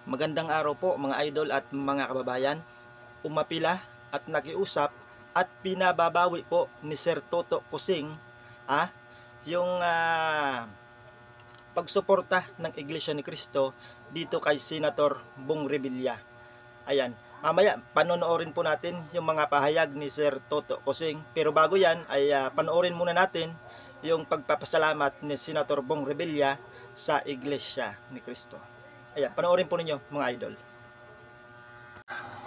Magandang araw po mga idol at mga kababayan. Umapila at nakiusap at pinababawi po ni Sir Toto Kusing yung pagsuporta ng Iglesia ni Cristo dito kay Senator Bong Revilla. Ayan, mamaya panonoorin po natin yung mga pahayag ni Sir Toto Kusing. Pero bago yan ay panoorin muna natin yung pagpapasalamat ni Senator Bong Revilla sa Iglesia ni Cristo. Ayan, panoorin po ninyo mga idol.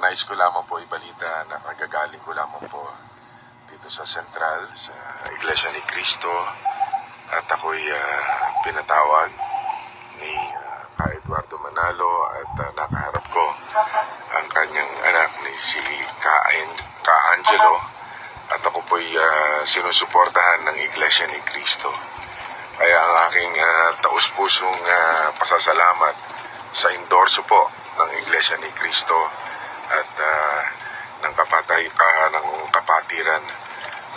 Nais ko lamang po ibalita na magagaling ko lamang po dito sa Central, sa Iglesia ni Cristo, at ako'y pinatawag ni Ka Eduardo Manalo at nakaharap ko ang kanyang anak ni si Ka Angelo, at ako po'y sinusuportahan ng Iglesia ni Cristo. Kaya ang aking taus-pusong pasasalamat sa endorso po ng Iglesia ni Cristo at ng kapatiran,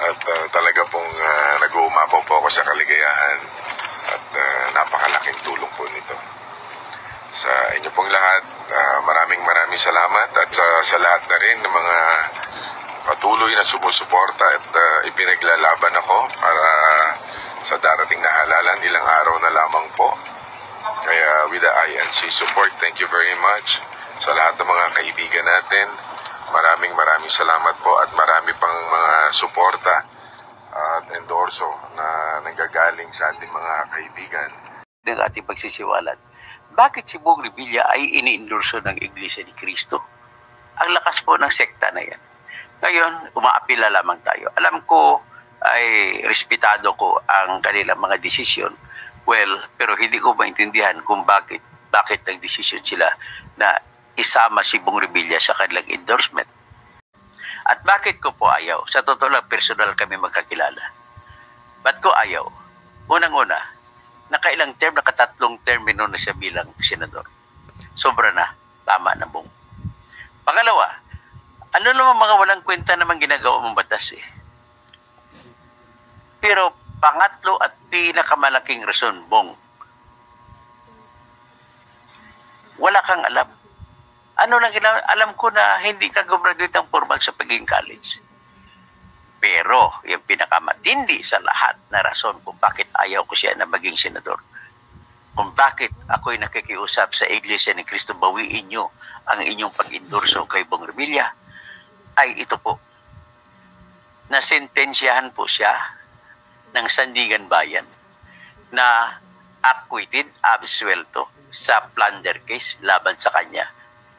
at talaga pong nag-uumapaw po ako sa kaligayahan at napakalaking tulong po nito. Sa inyo pong lahat, maraming salamat, at sa lahat na rin ng mga patuloy na sumusuporta at ipinaglalaban ako para sa darating na halalan, ilang araw na lamang po. Kaya with the INC support, thank you very much sa lahat ng mga kaibigan natin. Maraming salamat po, at marami pang mga suporta at endorso na nanggagaling sa ating mga kaibigan. Ng ating pagsisiwalat, bakit si Bong Revilla ay ini-endorso ng Iglesia ni Cristo? Ang lakas po ng sekta na yan. Ngayon, umaapila lamang tayo. Alam ko ay respetado ko ang kanilang mga desisyon. Well, pero hindi ko maintindihan kung bakit nag-desisyon sila na isama si Bong Revilla sa kanilang endorsement. At bakit ko po ayaw? Sa totoo lang, personal kami magkakilala. Ba't ko ayaw? Unang-una, nakailang term, nakatatlong termino na siya bilang senador. Sobra na, tama na Bong. Pangalawa, ano naman mga walang kwenta naman ginagawa mong batas eh. Pero pangatlo at pinakamalaking rason, Bong, wala kang alam. Ano lang alam ko na hindi ka gumraduate ng formal sa pagiging college. Pero yung pinakamatindi sa lahat na rason kung bakit ayaw ko siya na maging senador, kung bakit ako'y nakikiusap sa Iglesia ni Cristo, bawiin nyo ang inyong pag-endorso kay Bong Revilla, ay ito po. Nasentensyahan po siya ng Sandigan Bayan na acquitted, absuelto sa plunder case laban sa kanya.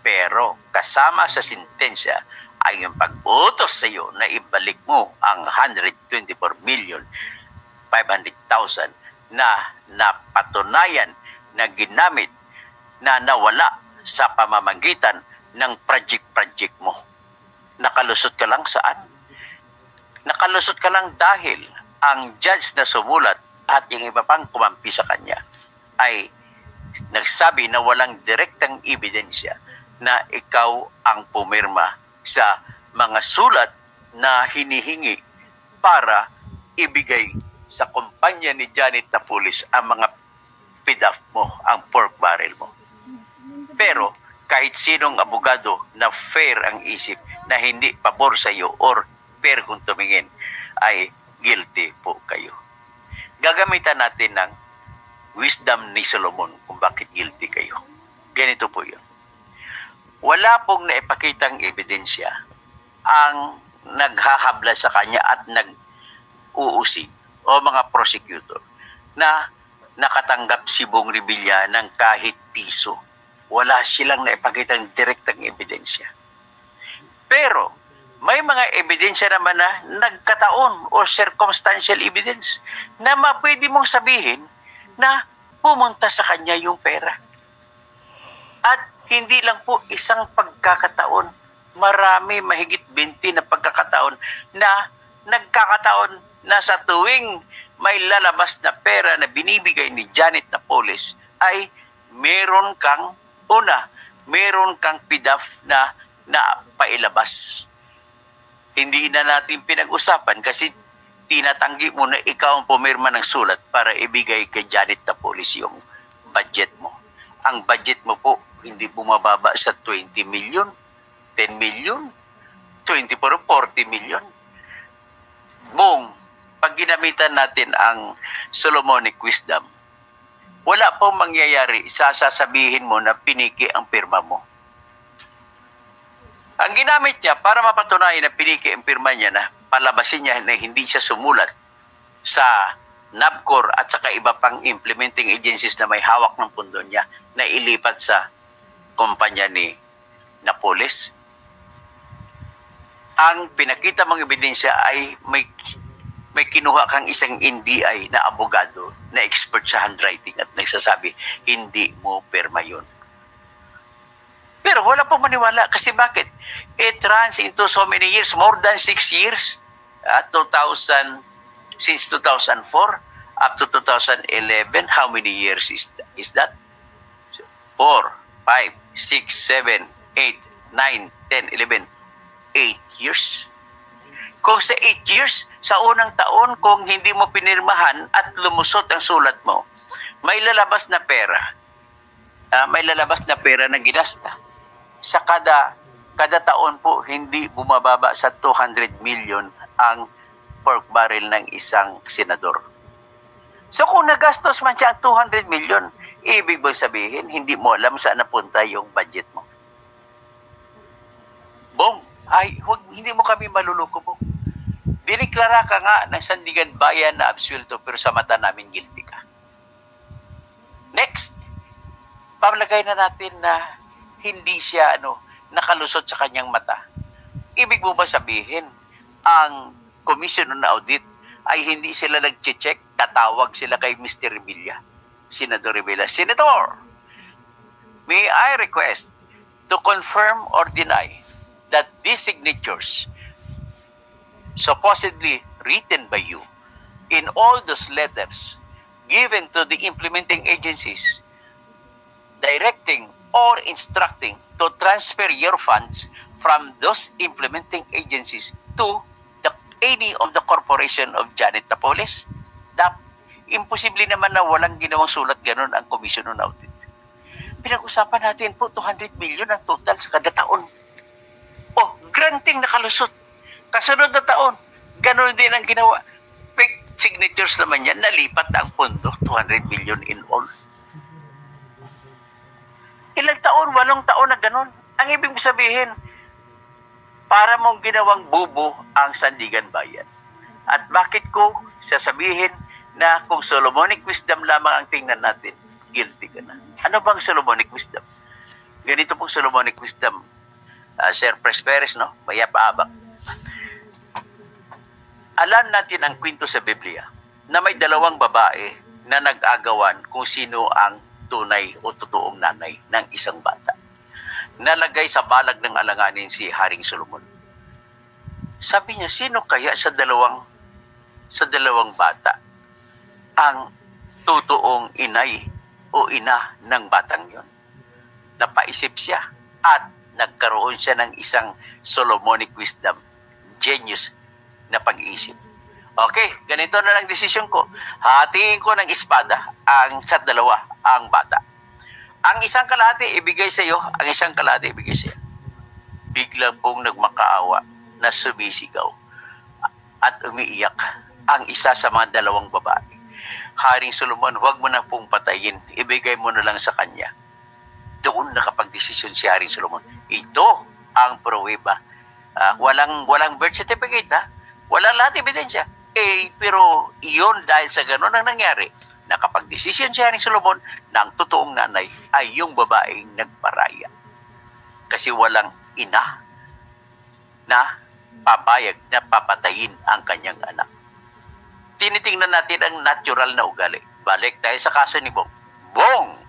Pero kasama sa sentensya ay yung pag-utos sa iyo na ibalik mo ang 124,500,000 na napatunayan na ginamit na nawala sa pamamagitan ng project mo. Nakalusot ka lang saan? Nakalusot ka lang dahil ang judge na sumulat at yung iba pang kumampi sa kanya ay nagsabi na walang direktang ebidensya na ikaw ang pumirma sa mga sulat na hinihingi para ibigay sa kumpanya ni Janet Napoles ang mga PDAF mo, ang pork barrel mo. Pero kahit sinong abogado na fair ang isip, na hindi pabor sa iyo or fair kung tumingin, ay guilty po kayo. Gagamitan natin ng wisdom ni Solomon kung bakit guilty kayo. Ganito po yun. Wala pong naipakitang ebidensya ang naghahabla sa kanya at nag-uusig o mga prosecutor na nakatanggap si Bong Revilla ng kahit piso. Wala silang naipakitang direktang ebidensya. Pero may mga ebidensya naman na nagkataon o circumstantial evidence na pwede mong sabihin na pumunta sa kanya yung pera. At hindi lang po isang pagkakataon, marami, mahigit 20 na pagkakataon na nagkakataon na sa tuwing may lalabas na pera na binibigay ni Janet Napoles ay meron kang PDAF na pailabas. Hindi na natin pinag-usapan kasi tinatanggi mo na ikaw ang pumirma ng sulat para ibigay kay Janet Napoles yung budget mo. ang budget mo po hindi bumababa sa 20 million, 10 million, 20 pero 40 million. Boom! Pag ginamitan natin ang Solomonic wisdom, wala pong mangyayari sa sasabihin mo na piniki ang pirma mo. Ang ginamit niya para mapatunayan na piniki ang pirma niya na palabasin niya na hindi siya sumulat sa NABCOR at saka iba pang implementing agencies na may hawak ng pundo niya na ilipat sa kumpanya ni Napoles. Ang pinakita mong ebidensya ay may kinuha kang isang NBI na abogado na expert sa handwriting at nagsasabi, hindi mo pirma yun. Pero wala pong maniwala kasi bakit? It runs into so many years, more than 6 years. Since 2004 up to 2011, how many years is that? 4, 5, 6, 7, 8, 9, 10, 11, 8 years. Kung sa 8 years, sa unang taon, kung hindi mo pinirmahan at lumusot ang sulat mo, may lalabas na pera. May lalabas na pera na ginasta. Sa kada taon po, hindi bumababa sa 200 million ang pork barrel ng isang senador. So kung nagastos man siya ang 200 million, ibig bang sabihin, hindi mo alam saan napunta yung budget mo. Bong, hindi mo kami maluluko po. Diniklara ka nga ng Sandigan Bayan na absuelto pero sa mata namin guilty ka. Next, pamlagay na natin na hindi siya nakalusot sa kanyang mata. Ibig mo ba sabihin, ang Commission on Audit ay hindi sila nag-check, tatawag sila kay Mr. Revilla, Senador Revilla. Senator, may I request to confirm or deny that these signatures supposedly written by you in all those letters given to the implementing agencies directing or instructing to transfer your funds from those implementing agencies to any of the corporation of Janet Napoles? Imposible naman na walang ginawang sulat ganun ang Commission on Audit. Pinag-usapan natin po 200 million ang total sa kada taon. Oh, granting nakalusot. Kasunod na taon, ganun din ang ginawa. Fake signatures naman yan, nalipat ang pondo, 200 million in all. Ilang taon, 8 taon na ganun. Ang ibig sabihin, para mong ginawang bubo ang Sandigan Bayan. At bakit ko sasabihin na kung Solomonic wisdom lamang ang tingnan natin, guilty ka na. Ano bang Solomonic wisdom? Ganito pong Solomonic wisdom, Sir Presperes, no? Maya paabak. Alam natin ang kwento sa Biblia na may 2 babae na nag-agawan kung sino ang tunay o totoong nanay ng isang bata. Nalagay sa balag ng alanganin si Haring Solomon. Sabi niya, sino kaya sa dalawang bata ang totoong inay o ina ng batang yon? Napaisip siya at nagkaroon siya ng isang Solomonic wisdom, genius na pag-iisip. Okay, ganito na lang desisyon ko. Hatiin ko ng espada sa 2 ang bata. Ang isang kalahati ibigay sa iyo, ang isang kalahati ibigay sa iyo. Bigla pong nagmakaawa na sumisigaw at umiiyak ang isa sa mga 2 babae. Haring Solomon, huwag mo na pong patayin, ibigay mo na lang sa kanya. Doon nakapag-desisyon si Haring Solomon. Ito ang pruweba. Walang birth certificate, walang lahat ebidensya. Pero iyon dahil sa gano'n ang nangyari, nakapag-desisyon si Haring Solomon na ang totoong nanay ay yung babaeng nagparaya. Kasi walang ina na papayag na papatayin ang kanyang anak. Tinitingnan natin ang natural na ugali. Balik tayo sa kaso ni Bong. Bong!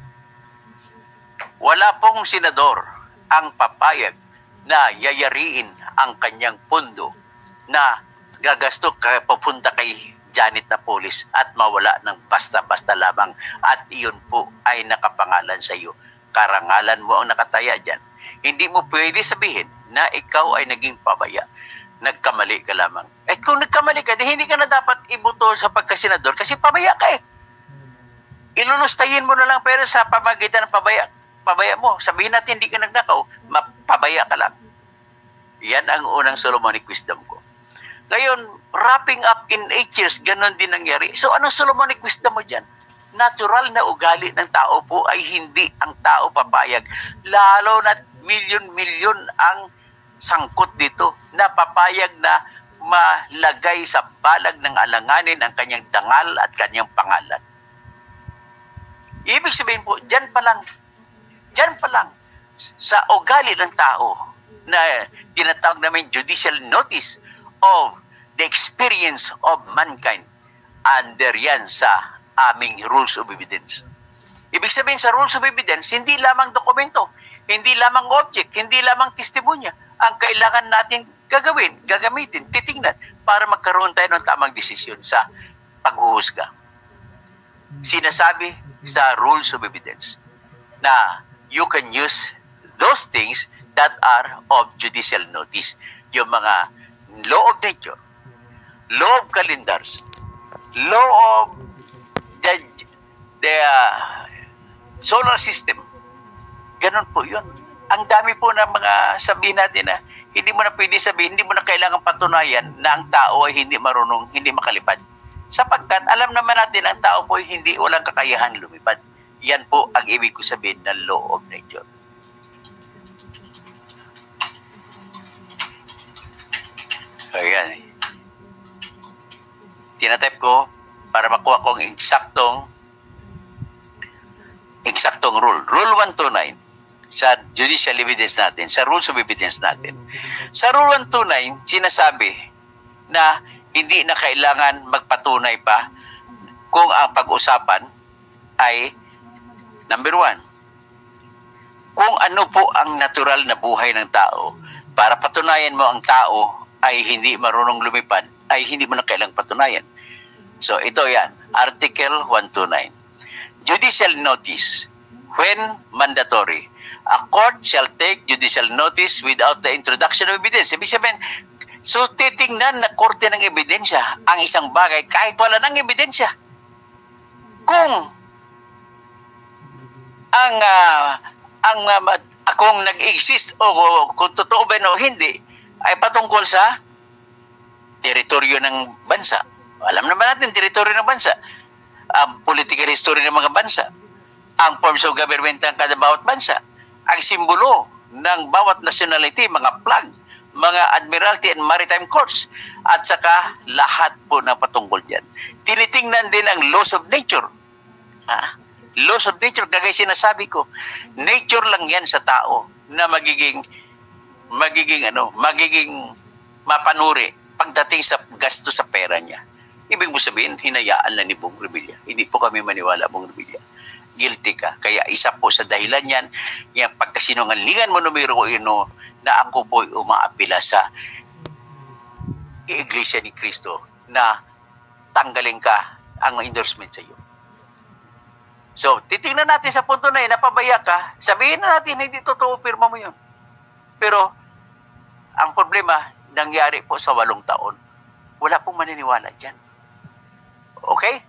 Wala pong senador ang papayag na yayariin ang kanyang pundo na gagasto papunta kay Janet Napoles at mawala ng basta-basta lamang at iyon po ay nakapangalan sa iyo. Karangalan mo ang nakataya dyan. Hindi mo pwede sabihin na ikaw ay naging pabaya. Nagkamali ka lamang. Kung nagkamali ka, hindi ka na dapat iboto sa pagkasenador kasi pabaya ka . ilulustahin mo na lang pero sa pamagitan ng pabaya mo. Sabihin natin hindi ka nagnakaw, pabaya ka lang. Yan ang unang Solomonic wisdom ko. Ngayon, wrapping up in 8 years, ganun din nangyari. So, anong Solomonic wisdom mo dyan? Natural na ugali ng tao po ay hindi ang tao papayag. Lalo na milyon-milyon ang sangkot dito na papayag na malagay sa balag ng alanganin ang kanyang dangal at kanyang pangalan. Ibig sabihin po, dyan pa lang, sa ugali ng tao na tinatawag namin judicial notice of the experience of mankind, under yan sa aming rules of evidence. Ibig sabihin sa rules of evidence, hindi lamang dokumento, hindi lamang object, hindi lamang testimonya ang kailangan natin gagamitin, titingnan para magkaroon tayo ng tamang desisyon sa paghuhusga. Sinasabi sa rules of evidence na you can use those things that are of judicial notice. Yung mga law of nature, law of calendars, law of the solar system. Ganon po yun. Ang dami po ng mga sabihin natin na hindi mo na pwede sabihin, hindi mo na kailangan patunayan na ang tao ay hindi marunong, hindi makalipad. Sapagkat alam naman natin ang tao po ay hindi, walang kakayahan lumipad. Yan po ang ibig ko sabihin ng law of nature. Ayan. Tinatype ko para makuha kong eksaktong rule. Rule 129 sa judicial evidence natin, sa rules of evidence natin. Sa Rule 129, sinasabi na hindi na kailangan magpatunay pa kung ang pag-usapan ay number 1, kung ano po ang natural na buhay ng tao. Para patunayan mo ang tao ay hindi marunong lumipad, ay hindi mo na kailangang patunayan. So ito yan, Article 129. Judicial notice, when mandatory, a court shall take judicial notice without the introduction of evidence. Ibig sabihin, so titingnan na korte ng ebidensya ang isang bagay kahit wala ng ebidensya. Kung kung nag-exist o kung totoo ba o hindi ay patungkol sa teritoryo ng bansa. Alam naman natin teritoryo ng bansa, ang political history ng mga bansa, ang forms of government ng kada bawat bansa, ang simbolo ng bawat nationality, mga flag, mga admiralty and maritime courts, at saka lahat po na patungkol dyan. Tinitingnan din ang laws of nature. Laws of nature, kagaya sinasabi ko, nature lang yan sa tao na magiging mapanuri pagdating sa gasto sa pera niya. Ibig mo sabihin, hinayaan lang ni Bong Revilla. Hindi po kami maniwala, Bong Revilla. Guilty ka. Kaya isa po sa dahilan yan, yung pagkasinungalingan mo numero 1 na ako po umaapila sa Iglesia ni Cristo na tanggalin ka ang endorsement sa iyo. So, titingnan natin sa punto na yun, napabaya ka, sabihin na natin, hindi totoo, pirma mo yun. Pero, ang problema, nangyari po sa 8 taon. Wala pong maniniwala dyan. Okay?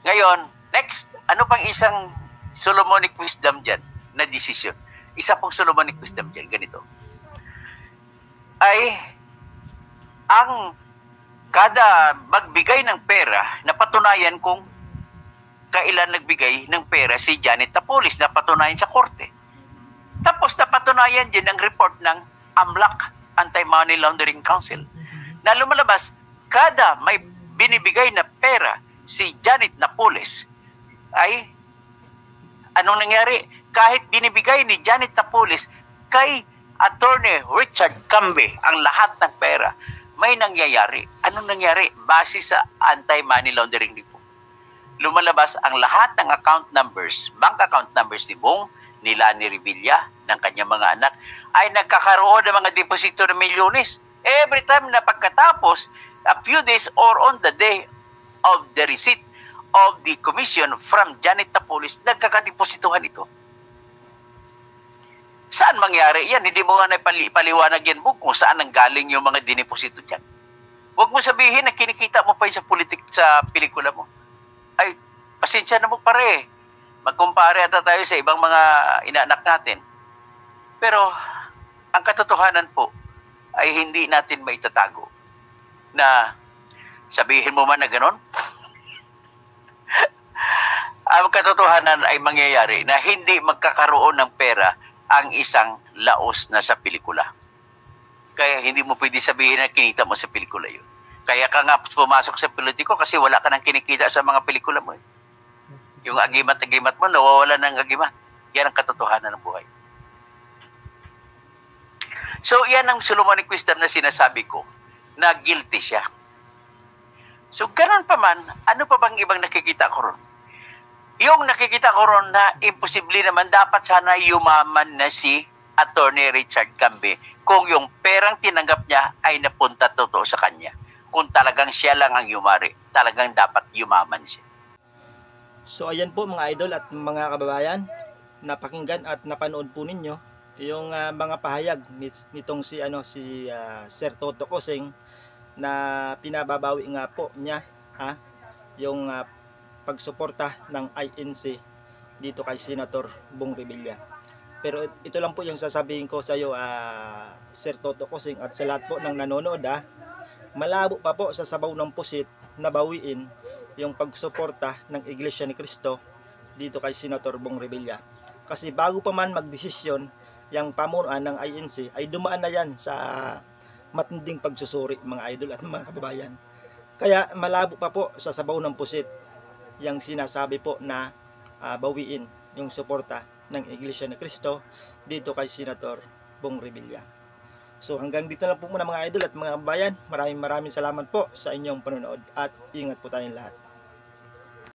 Ngayon, next, ano pang isang Solomonic wisdom dyan na decision? Isa pong Solomonic wisdom dyan, ganito. Ay, ang kada magbigay ng pera, napatunayan kung kailan nagbigay ng pera si Janet Napoles, napatunayan sa korte. Tapos napatunayan din ang report ng AMLAC, Anti-Money Laundering Council, na lumalabas, kada may binibigay na pera si Janet Napoles, ay anong nangyari? Kahit binibigay ni Janet Napoles kay Attorney Richard Cambe ang lahat ng pera, may nangyayari. Anong nangyari? Base sa Anti-Money Laundering Report, lumalabas ang lahat ng account numbers, bank account numbers ni Bong, ni Lani Revilla, ng kanyang mga anak, ay nagkakaroon ng mga deposito ng milyones. Every time na pagkatapos, a few days or on the day of the receipt of the commission from Janet Napoles, nagkakadepositohan ito. Saan mangyari yan? Hindi mo nga napaliwanag yan, Bong, kung saan nanggaling yung mga dineposito dyan. Huwag mo sabihin na kinikita mo pa yung sa pelikula mo. Ay, pasensya na mo pare. Magkumpare ata tayo sa ibang mga inaanak natin. Pero ang katotohanan po ay hindi natin maitatago na sabihin mo man na ganon. Ang katotohanan ay mangyayari na hindi magkakaroon ng pera ang isang laos na sa pelikula. Kaya hindi mo pwede sabihin na kinita mo sa pelikula yun. Kaya ka nga pumasok sa politiko kasi wala ka nang kinikita sa mga pelikula mo. Yung agimat-agimat mo, nawawala ng agimat. Yan ang katotohanan ng buhay. So, yan ang Solomonic wisdom na sinasabi ko na guilty siya. So, ganun pa man, ano pa bang ibang nakikita ko ron? Yung nakikita ko ron na imposible naman, dapat sana yumaman na si Attorney Richard Cambe kung yung perang tinanggap niya ay napunta totoo sa kanya. Kung talagang siya lang ang yumari, talagang dapat yumaman siya. So ayan po mga idol at mga kababayan, napakinggan at napanood po ninyo yung mga pahayag nitong si Sir Toto Koseng na pinababawi nga po niya yung pagsuporta ng INC dito kay Senator Bong Revilla. Pero ito lang po yung sasabihin ko sa iyo, Sir Toto Koseng, at sa lahat po ng nanonood, malabo pa po sa sabaw ng pusit na bawiin yung pagsuporta ng Iglesia ni Cristo dito kay Senator Bong Revilla. Kasi bago pa man magdesisyon yung pamunuan ng INC, ay dumaan na yan sa matinding pagsusuri mga idol at mga kababayan. Kaya malabo pa po sa sabaw ng pusit yung sinasabi po na bawiin yung suporta ng Iglesia ni Cristo dito kay Senator Bong Revilla. So hanggang dito lang po muna mga idol at mga kababayan. Maraming salamat po sa inyong panonood at ingat po tayong lahat.